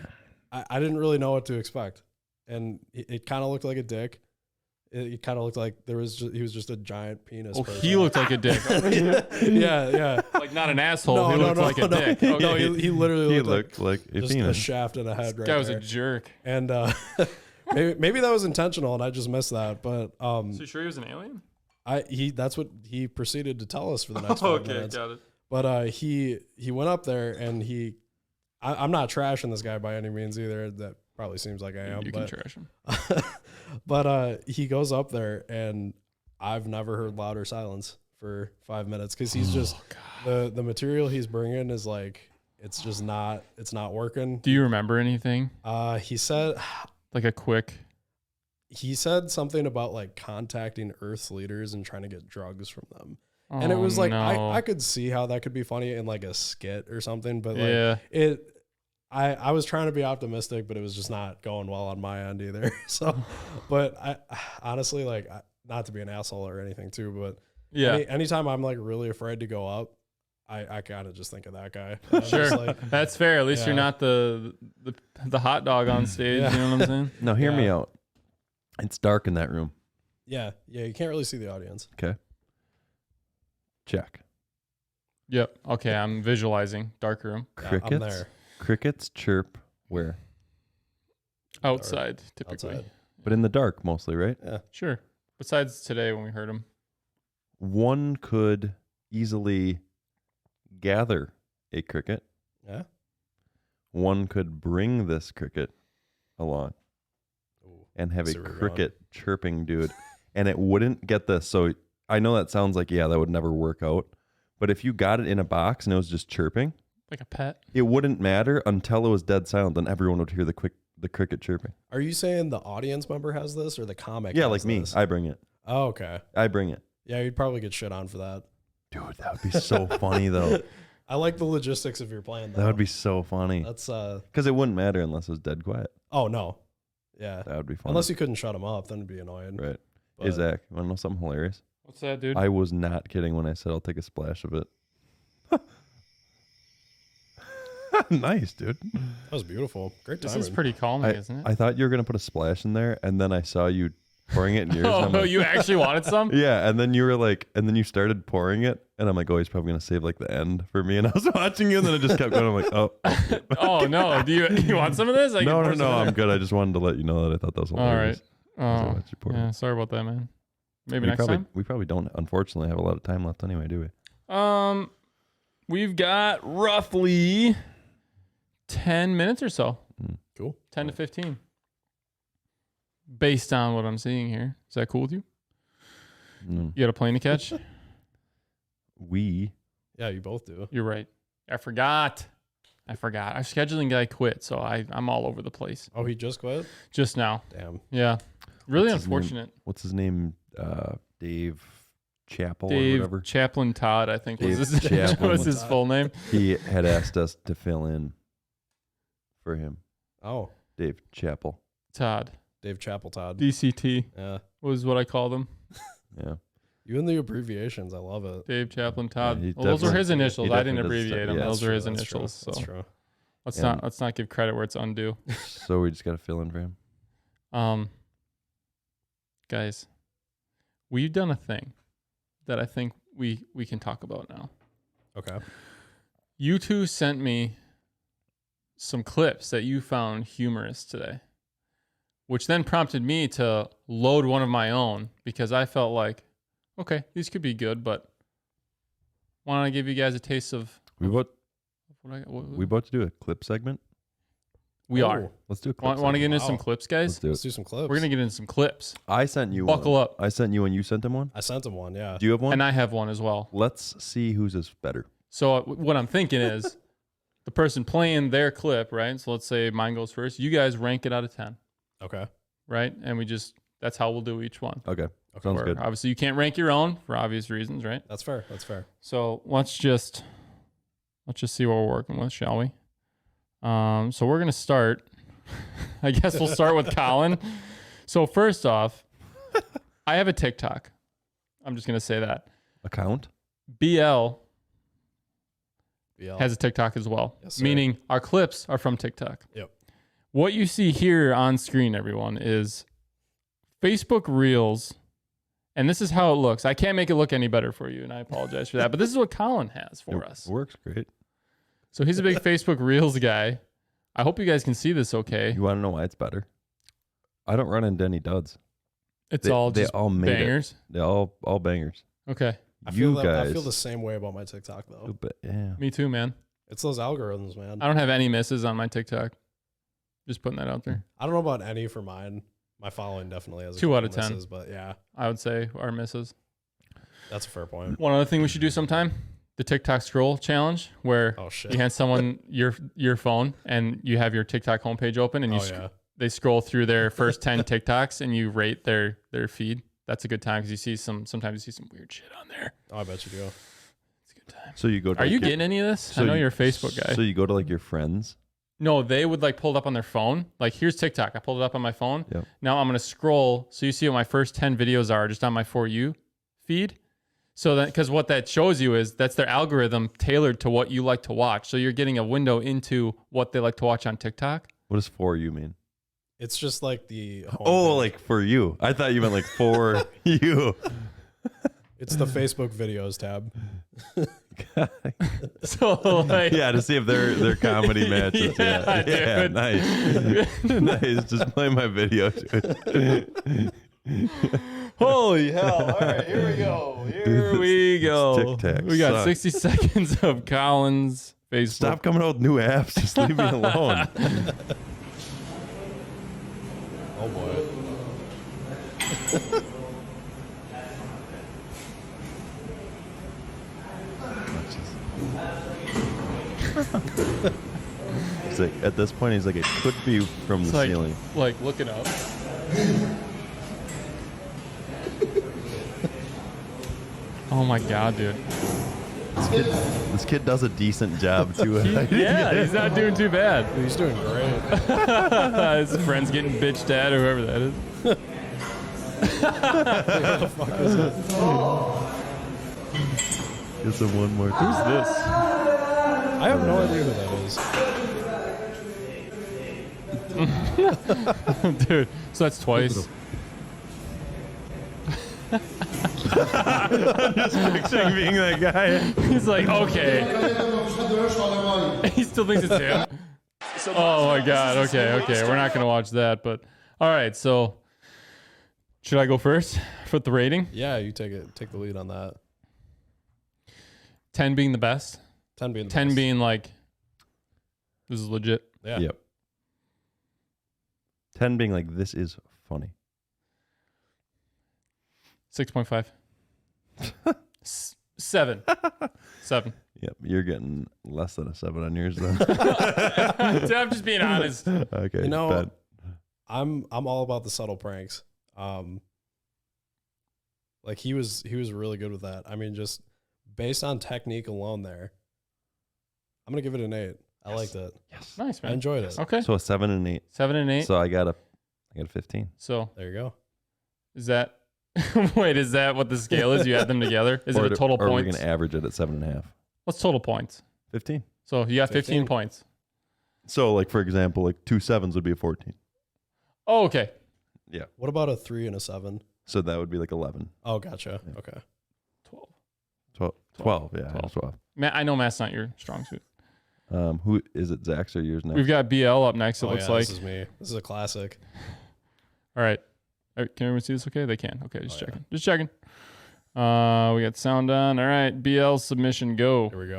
I didn't really know what to expect, and it kind of looked like a dick. It kind of looked like he was just a giant penis. Oh, person. he looked like a dick. yeah. Like not an asshole. He looked like a dick. No, Okay. he literally He looked looked like a just a penis. shaft in a head. This Right guy was there. a jerk. And maybe that was intentional, and I just missed that. But So you sure he was an alien? that's what he proceeded to tell us for the next 5 minutes. got it. But he went up there, and I'm not trashing this guy by any means either. That probably seems like I am. You but, can trash him. but he goes up there, and I've never heard louder silence for 5 minutes, because he's just the material he's bringing is like it's not working. Do you remember anything? He said Like a quick. he said something about like contacting Earth's leaders and trying to get drugs from them. And it was like, no. I could see how that could be funny in like a skit or something, but like Yeah. I was trying to be optimistic, but it was just not going well on my end either. So, but I honestly, like, not to be an asshole or anything too, but Yeah. anytime I'm like really afraid to go up, I kind of just think of that guy. I'm Sure. just like, That's fair. At least Yeah. you're not the hot dog on stage. Yeah. You know what I'm saying? Now hear me Yeah. out. It's dark in that room. yeah, you can't really see the audience. Okay. Check. Yep. Okay. I'm visualizing. Dark room. Yeah, Crickets. I'm there. Crickets chirp where? Outside, typically. Outside. But in the dark mostly, right? Yeah. Sure. Besides today when we heard him. One could easily gather a cricket. Yeah. One could bring this cricket along Ooh. and have See a where you're cricket chirping dude. And it wouldn't get this. So I know that sounds like, that would never work out. But if you got it in a box and it was just chirping, Like a pet. it wouldn't matter until it was dead silent. Then everyone would hear the cricket chirping. Are you saying the audience member has this or the comic? Yeah, has like me. this? I bring it. Oh, okay. I bring it. Yeah, you'd probably get shit on for that. Dude, that would be so funny though. I like the logistics of your plan, though. That would be so funny. That's Because it wouldn't matter unless it was dead quiet. Oh no. Yeah. That would be funny. Unless you couldn't shut them up, then it'd be annoying. Right. But Hey, Zach, you want to know something hilarious? What's that, dude? I was not kidding when I said I'll take a splash of it. Nice, dude. that was beautiful. Great This timing. is pretty calming, isn't it? I thought you were going to put a splash in there, and then I saw you pouring it in yours. and I'm Oh, like, you actually wanted some? yeah, and then you were like, and then you started pouring it, and I'm like, oh, he's probably going to save like the end for me. And I was watching you, and then it just kept going. I'm like, oh. Oh no! Do you want some of this? I can No, pour some in I'm there. good. I just wanted to let you know that I thought that was All right. hilarious. Oh, What you poured. yeah. Sorry about that, man. Maybe we next probably, time. We probably don't, unfortunately, have a lot of time left anyway, do we? We've got roughly 10 minutes or so. Cool. 10 to 15. based on what I'm seeing here. Is that cool with you? You got a plane to catch? Yeah, you both do. You're right. I forgot. Our scheduling guy quit, so I'm all over the place. Oh, he just quit? Just now. Damn. Yeah. Really What's his unfortunate. What's his name? Dave Chappell or Dave whatever. Chaplin Todd, I think Dave was his, Chaplin was his full name. He had asked us to fill in for him. Oh, Dave Chappell. Todd. Dave Chappell Todd. DCT Yeah. was what I called him. Yeah. You and the abbreviations, I love it. Dave Chaplin Todd. Yeah, he Well, those are his definitely- initials. he I didn't definitely does abbreviate stuff. them. Yeah, Those are his That's initials. True. That's So true. let's not give credit where it's undue. So we just got to fill in for him. Guys, we've done a thing that I think we can talk about now. Okay. You two sent me some clips that you found humorous today, which then prompted me to load one of my own because I felt like, okay, these could be good, but why don't I give you guys a taste of We about what to do a clip segment. we Oh, are. Let's do a clip. Want to get into Wow. some clips, Let's guys? do Let's it. do some clips. We're going to get into some clips. I sent you Buckle one. up. I sent you one. You sent him one. I sent him one, yeah. Do you have one? And I have one as well. Let's see whose is better. So what I'm thinking is the person playing their clip, right? So let's say mine goes first. You guys rank it out of 10, Okay. right? And that's how we'll do each one. Okay. Sounds Where good. Obviously, you can't rank your own for obvious reasons, right? That's fair. That's fair. So let's just see what we're working with, shall we? So we're gonna start. I guess we'll start with Colin. So first off, I have a TikTok. I'm just gonna say that Account. BL BL. has a TikTok as well, Yes, sir. meaning our clips are from TikTok. Yep. What you see here on screen, everyone, is Facebook Reels. And this is how it looks. I can't make it look any better for you, and I apologize for that. But this is what Colin has for us. Works great. So he's a big Facebook Reels guy. I hope you guys can see this okay. You want to know why it's better? I don't run into any duds. It's They all they just all made it. bangers. They're all bangers. Okay. I feel You guys. I feel the same way about my TikTok though. Yeah. Me too, man. It's those algorithms, man. I don't have any misses on my TikTok. Just putting that out there. I don't know about any for mine. My following definitely has a 2 out of couple 10. misses, but yeah, I would say are misses. that's a fair point. One other thing we should do sometime, the TikTok scroll challenge, where Oh shit. you hand someone your phone and you have your TikTok homepage open and you Oh yeah. they scroll through their first 10 TikToks and you rate their feed. That's a good time because sometimes you see some weird shit on there. Oh, I bet you do. It's a good time. So you go. To Are like you your- getting any of this? so I know you- you're a Facebook guy. So you go to like your friends. No, they would like pull it up on their phone. Like, here's TikTok. I pulled it up on my phone. Yep. Now I'm going to scroll. So you see what my first 10 videos are just on my For You feed. So that, because what that shows you is that's their algorithm tailored to what you like to watch. So you're getting a window into what they like to watch on TikTok. What does for you mean? It's just like the Oh, homepage. like for you. I thought you meant like for you. It's the Facebook videos tab. So like, Yeah, to see if their comedy matches. Yeah, Yeah, dude. nice. Nice. Just play my video. holy hell. All right, here we go. Here we go. Tic-tacs We got suck. 60 seconds of Colin's Facebook. Stop coming out with new apps. Just leave me alone. Oh boy. He's like, at this point, he's like, it could be from It's the like, ceiling. like looking up. Oh my god, dude. This kid does a decent job too. Yeah, he's not doing too bad. He's doing great. His friend's getting bitched at, whoever that is. What the fuck is it? Give him one more. Who's this? I have no idea who that is. Dude, so that's twice. Picturing being that guy. He's like, okay. He still thinks it's him. Oh my god, okay. We're not going to watch that, but all right, so should I go first for the rating? Yeah, you take the lead on that. 10 being the best. 10 being the 10 best. being like, this is legit. Yeah. Yep. 10 being like, this is funny. 6.5. 7. 7. Yep, you're getting less than a 7 on yours then. I'm just being honest. Okay, You know, Ben. I'm all about the subtle pranks. Like he was really good with that. I mean, just based on technique alone there, I'm going to give it an 8. I liked it. Yes. Nice, I man. enjoyed it. Okay. So a 7 and 8. 7 and 8. So I got a 15. So There you go. is that wait, is that what the scale is? You add them together? Is it a total or points? we're going to average it at 7.5. What's total points? 15. So you got 15 15. points. So like, for example, like 2 7s would be a 14. Oh, okay. Yeah. What about a 3 and a 7? So that would be like 11. Oh, gotcha. Yeah. Okay. 12. Yeah, 12. 12. Matt, I know math's not your strong suit. Who is it? Zach's or yours next? We've got BL up next, it Oh, looks yeah, like. this is me. This is a classic. All right. Can everyone see this okay? They can. Okay, just Oh, yeah. checking. Just checking. We got sound on. All right. BL submission, go. Here we go.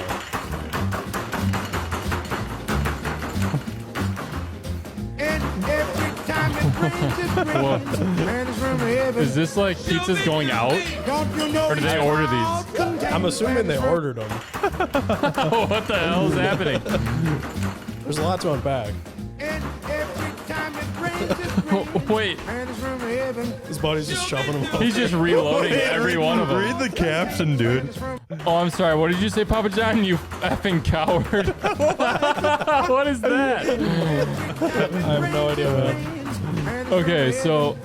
Is this like pizzas going out? Or did they order these? I'm assuming they ordered them. Oh, what the hell is happening? There's a lot to unpack. Wait, His buddy's just shoving them up. he's just reloading every one of them. Read the caption, dude. Oh, I'm sorry. What did you say, Papa John? You effing coward. What is that? I have no idea, man. Okay, so.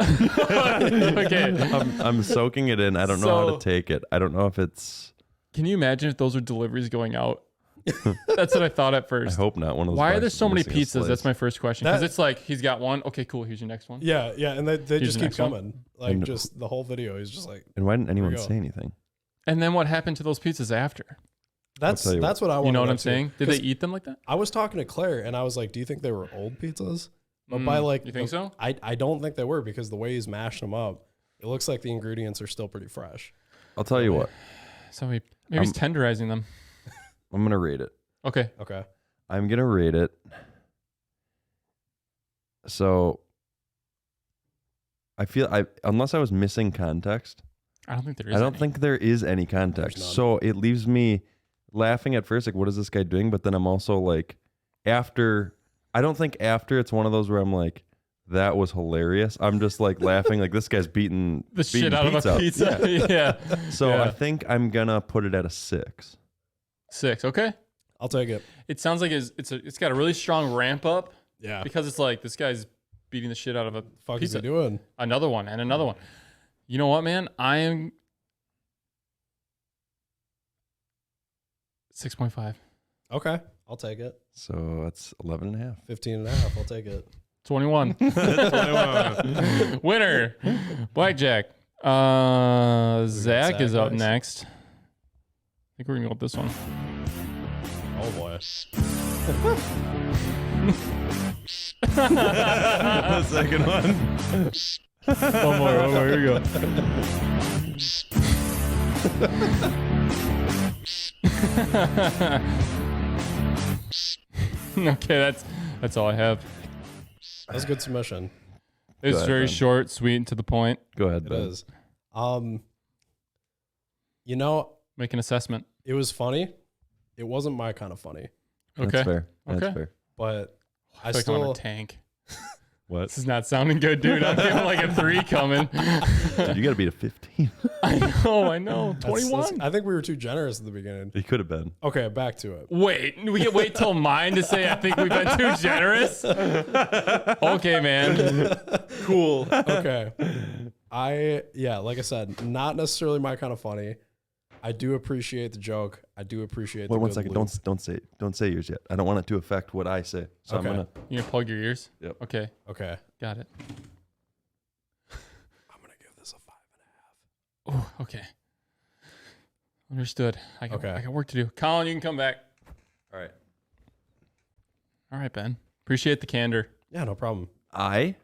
Okay. I'm soaking it in. I don't know how So- to take it. I don't know if it's. Can you imagine if those are deliveries going out? That's what I thought at I first. hope not one of those. Why are there boxes so many missing a pizzas? slice. That's my first question. Because That- it's like he's got one. Okay, cool. Here's your next one. Yeah, yeah, and they Here's just the keep next one. coming. Like, And- just the whole video, he's just like, And why didn't anyone we go. say anything? And then what happened to those pizzas after? that's tell you what I want. You know what I'm saying? Did they eat them like that? I was talking to Claire, and I was like, do you think they were old pizzas? But by like, you think so? I don't think they were, because the way he's mashed them up, it looks like the ingredients are still pretty fresh. I'll tell you what. So maybe he's tenderizing them. I'm gonna rate it. Okay. Okay. I'm gonna rate it. So I feel unless I was missing context, I don't think there is. I don't any. think there is any context. There's none. So it leaves me laughing at first, like, what is this guy doing? But then I'm also like, after, I don't think after it's one of those where I'm like, that was hilarious. I'm just like laughing, like this guy's beating the shit out of a pizza. Yeah. So Yeah. I think I'm gonna put it at a 6. 6. Okay. I'll take it. It sounds like it's got a really strong ramp up Yeah. because it's like this guy's beating the shit out of a Fuck is pizza. he doing? Another one and another one. You know what, man? I am 6.5. Okay. I'll take it. So that's 11 and a half. 15 and a half. I'll take it. 21. Winner. Blackjack. Zach is up guys. next. I think we're gonna go with this one. Oh boy. The second one. One more. Here we go. Okay, that's all I have. That was a good submission. It's ahead, very Ben. short, sweet, and to the point. Go ahead, It Ben. is. You know, Make an assessment. it was funny. It wasn't my kind of funny, That's Okay. fair. That's Okay. fair. but I I feel like I'm in still a tank. What? This is not sounding good, dude. I'm feeling like a 3 coming. Dude, you got to beat a 15. I know. 21. I think we were too generous at the beginning. It could have been. Okay, back to it. Wait, we can wait till mine to say I think we've been too generous. Okay, man. Cool. Okay. Like I said, not necessarily my kind of funny. I do appreciate the joke. I do appreciate Wait, the one good second. loop. Don't say yours yet. I don't want it to affect what I say. So Okay. I'm gonna. You gonna plug your ears? Yep. Okay, Okay. got it. I'm gonna give this a 5.5. Oh, okay. Understood. I got Okay. work to do. Colin, you can come back. All right. All right, Ben. Appreciate the candor. Yeah, no problem. I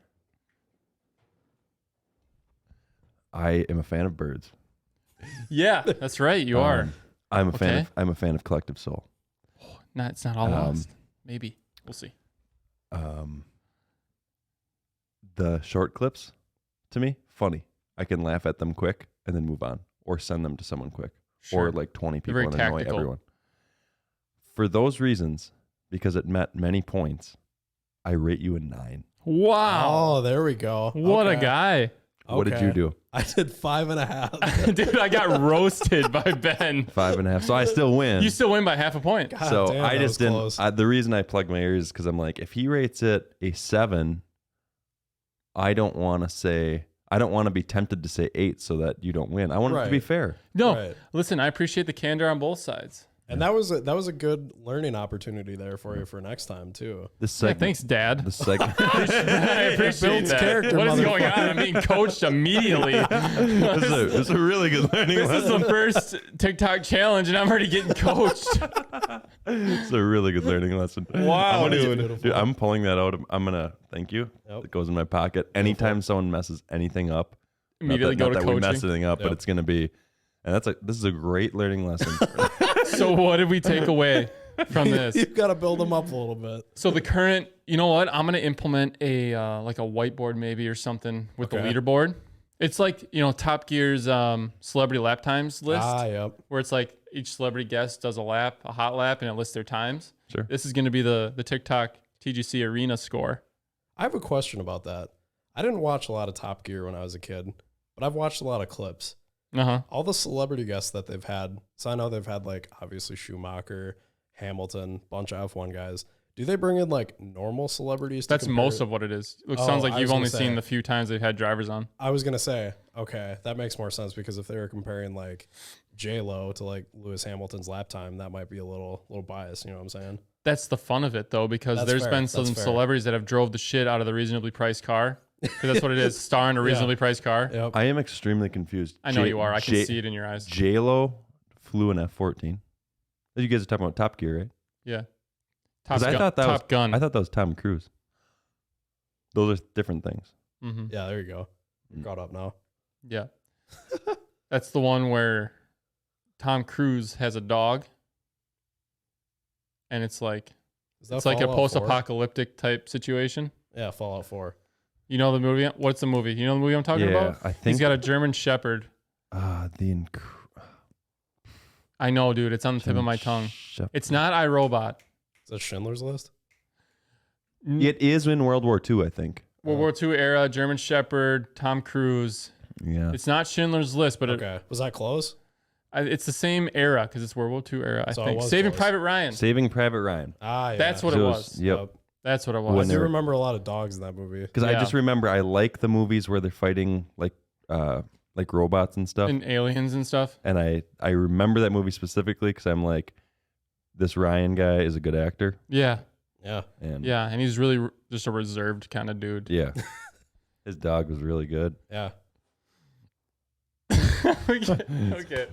am a fan of birds. Yeah, that's right. You are. I'm a fan. Okay. I'm a fan of Collective Soul. It's not all Um, lost. Maybe. We'll see. The short clips, to me, funny. I can laugh at them quick and then move on, or send them to someone quick, Sure. or like 20 people very and annoy tactical. everyone. For those reasons, because it met many points, I rate you a 9. Wow. Oh, there we go. What a Okay. guy. What did you do? I did 5.5. Dude, I got roasted by Ben. 5.5. So I still win. You still win by half a point. God So damn, I that just was didn't. close. The reason I plug my ears is because I'm like, if he rates it a 7, I don't want to be tempted to say 8 so that you don't win. I want it to be Right. fair. No, Right. listen, I appreciate the candor on both sides. And that was a good learning opportunity there for you for next time too. This Yeah, segment. thanks, Dad. The segment. I appreciate builds that. character, What is going on? motherfucker. I'm being coached immediately. This is a really good learning This is lesson. the first TikTok challenge, and I'm already getting coached. It's a really good learning lesson. Wow, I'm gonna- dude. dude, I'm pulling that out. I'm gonna thank you. Yep. It goes in my pocket. Anytime someone messes anything up, Immediately not go that to we coaching. mess anything up, but Yep. it's gonna be, and this is a great learning lesson. So what did we take away from this? You've got to build them up a little bit. So the current, you know what? I'm gonna implement a like a whiteboard maybe or something with the Okay. leaderboard. It's like, Top Gear's celebrity lap times list, Yep. where it's like each celebrity guest does a hot lap, and it lists their times. Sure. This is gonna be the TikTok TGC arena score. I have a question about that. I didn't watch a lot of Top Gear when I was a kid, but I've watched a lot of clips. All the celebrity guests that they've had. So I know they've had like obviously Schumacher, Hamilton, bunch of F1 guys. Do they bring in like normal celebrities? That's most of what it is. It Oh, sounds like I you've was only gonna seen say. the few times they've had drivers on. I was gonna say, okay, that makes more sense because if they were comparing like J-Lo to like Lewis Hamilton's lap time, that might be a little biased. You know what I'm saying? That's the fun of it, though, because That's there's fair. been some That's fair. celebrities that have drove the shit out of the reasonably priced car. Because that's what it is, star in a reasonably priced car. Yep. I am extremely confused. I know you are. I can see it in your eyes. J-Lo flew an F-14. You guys are talking about Top Gear, right? Yeah. 'Cause Top I Gun. thought that Top Gun. I thought that was Tom Cruise. Those are different things. Mm-hmm. Yeah, there you go. You're caught up now. Yeah. That's the one where Tom Cruise has a dog. And it's like Is that it's like a Fallout 4? post-apocalyptic type situation. Yeah, Fallout 4. You know the movie? What's the movie? You know the movie I'm talking about? I He's think got a German Shepherd. I know, dude. It's on the tip of my tongue. It's not iRobot. Is that Schindler's List? It is in World War II, I think. World War II era, German Shepherd, Tom Cruise. Yeah. It's not Schindler's List, but Okay. Was that close? it's the same era because it's World War II era, I So it think. was Saving close. Private Ryan. Saving Private Ryan. Ah, yeah. That's what it was. Yep. That's what it I was. When do they were- remember a lot of dogs in that movie. Because I Yeah. just remember I like the movies where they're fighting like robots and stuff. And aliens and stuff. And I remember that movie specifically because I'm like, this Ryan guy is a good actor. Yeah. Yeah. And Yeah. And he's really just a reserved kind of dude. yeah. His dog was really good. Yeah. Okay.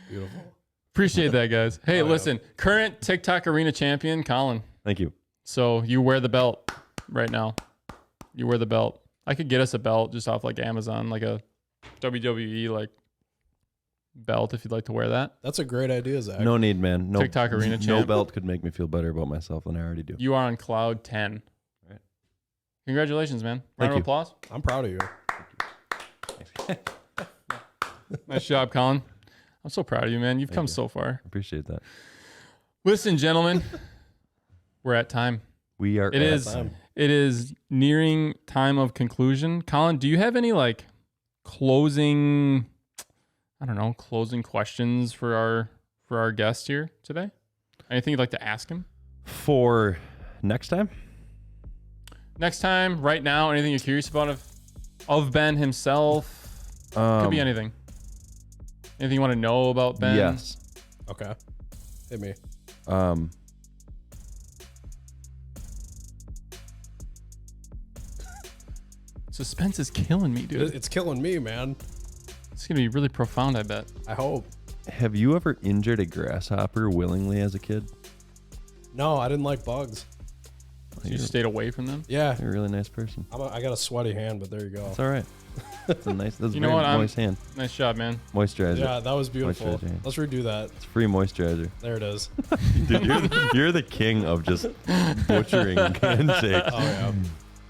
Beautiful. Appreciate that, guys. Hey, Oh, yeah. listen, current TikTok arena champion, Colin. Thank you. So you wear the belt right now. You wear the belt. I could get us a belt just off like Amazon, like a WWE like belt if you'd like to wear that. That's a great idea, Zach. No need, man. No TikTok arena No champ. belt could make me feel better about myself than I already do. You are on cloud 10. Right. Congratulations, man. Thank Round of you. applause. I'm proud of you. Nice job, Colin. I'm so proud of you, man. You've come so far. Appreciate that. Listen, gentlemen, we're at time. We are. It at is. time. It is nearing time of conclusion. Colin, do you have any like closing questions for our guest here today? Anything you'd like to ask him? For next time. Next time, right now, anything you're curious about of Ben himself? Could be anything. Anything you want to know about Ben? Yes. Okay. Hit me. Suspense is killing me, dude. It's killing me, man. It's gonna be really profound, I bet. I hope. Have you ever injured a grasshopper willingly as a kid? No, I didn't like bugs. So you stayed away from them? Yeah. You're a really nice person. I got a sweaty hand, but there you go. It's all right. That's a nice. That's You a know very what? moist hand. Nice job, man. Moisturizer. Yeah, that was beautiful. Moisturizer. Let's redo that. It's free moisturizer. There it is. Dude, you're the king of just butchering handshakes. Oh, yeah.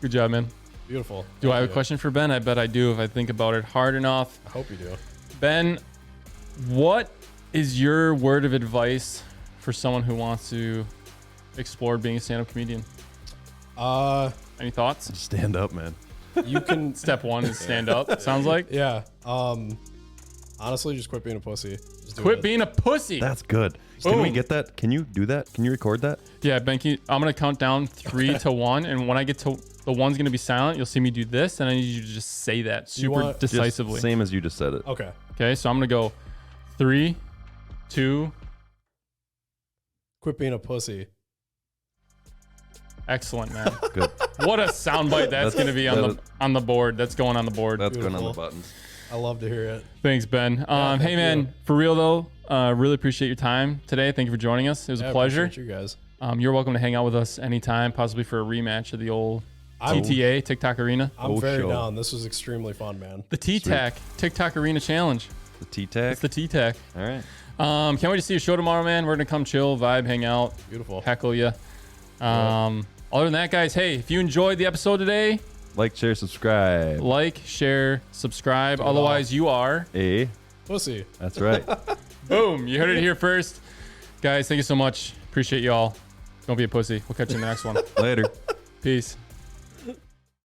Good job, man. Beautiful. Do I have a Thank you. question for Ben? I bet I do if I think about it hard enough. I hope you do. Ben, what is your word of advice for someone who wants to explore being a stand-up comedian? Any thoughts? Stand up, man. You can. Step one is stand up. Sounds like. Yeah. Honestly, just quit being a pussy. Just do Quit it. being a pussy. That's good. Can we Boom. get that? Can you do that? Can you record that? Yeah, Ben, I'm gonna count down 3 to 1, and when I get to the one's gonna be silent, you'll see me do this, and I need you to just say that super want- Just decisively. same as you just said it. Okay. Okay, so I'm gonna go 3, 2. Quit being a pussy. Excellent, man. Good. What a soundbite that's gonna be on the board. That's going on the board. That's going on the Beautiful. buttons. I love to hear it. Thanks, Ben. thank Hey, man, you. for real though, really appreciate your time today. Thank you for joining us. It was Yeah, a pleasure. appreciate you guys. You're welcome to hang out with us anytime, possibly for a rematch of the old I'm- TTA TikTok Arena. I'm Oh, very show. down. This was extremely fun, man. The T-Tac TikTok Arena Challenge. The T-Tac. It's the T-Tac. All right. Can't wait to see your show tomorrow, man. We're gonna come chill, vibe, hang out, Beautiful. heckle you. Other than that, guys, hey, if you enjoyed the episode today, Like, share, subscribe. like, share, subscribe. it Otherwise, you are. Pussy. That's right. Boom. You heard it here first. Guys, thank you so much. Appreciate you all. Don't be a pussy. We'll catch you in the next one. Later. Peace.